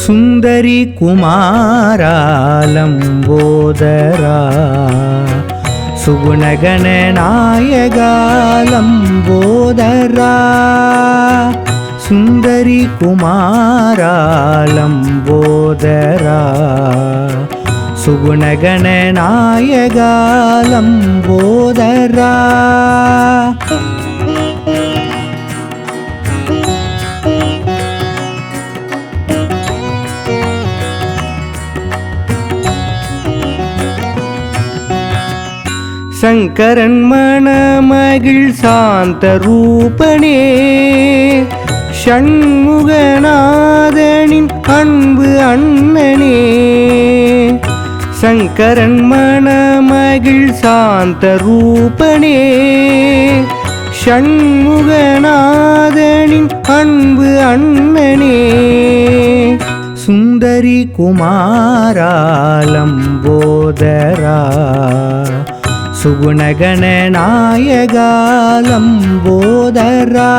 சுந்தரி குமாரா லம்போதரா சுகுணகண நாயகா லம்போதரா சுந்தரி குமாரா லம்போதரா சுகுணகண நாயகா லம்போதரா சங்கரன் மணமகிழ் சாந்த ரூபனே ஷண்முகநாதனின் அன்பு அண்ணனே சங்கரன் மணமகிழ் சாந்த ரூபனே ஷண்முகநாதனின் அன்பு அண்ணனே சுந்தரி குமாரா லம்போதரா சுகுணகண நாயகா லம்போதரா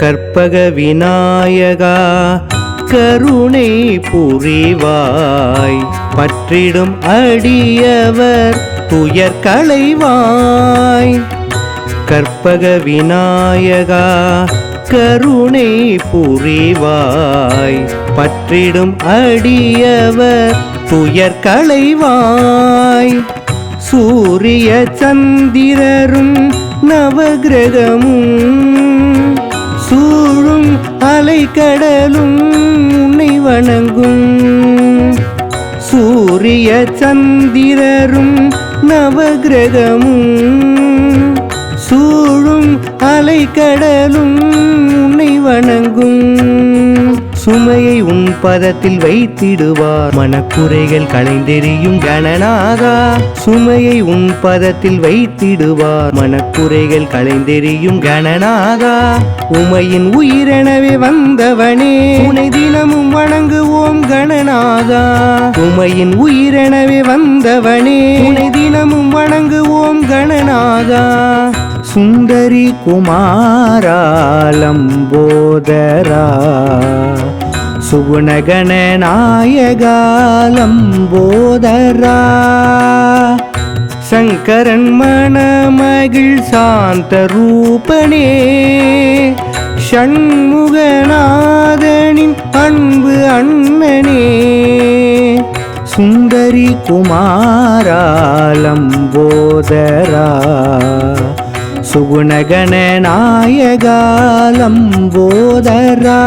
கற்பக விநாயகா கருணை புரிவாய் பற்றிடும் அடியவர் துயர் களைவாய் கற்பக விநாயகா கருணை புரிவாய் பற்றிடும் அடியவர் துயர் களைவாய் சூரிய சந்திரரும் நவகிரகமும் சூழும் அலைக்கடலும் உன்னை வணங்கும் சூரிய சந்திரரும் நவகிரகமும் சூழும் அலைக்கடலும் உன்னை வணங்கும் சுமையை உன் பதத்தில் வைத்திடுவார் மனக்குறைகள் களைந்தெறியும் கணநாதா சுமையை உன் பதத்தில் வைத்திடுவார் மனக்குறைகள் களைந்தெறியும் கணநாதா உமையின் உயிரெனவே வந்தவனே உனை தினமும் வணங்குவோம் கணநாதா உமையின் உயிரெனவே வந்தவனே உனை தினமும் வணங்குவோம் கணநாதா சுந்தரி குமாரா லம்போதரா சுகுணகண நாயகா லம்போதரா சங்கரன் மணமகிழ் சாந்த ரூபனே ஷண்முகநாதனின் அன்பு அண்ணனே சுந்தரி குமாரா லம்போதரா சுகுணகண நாயகா லம்போதரா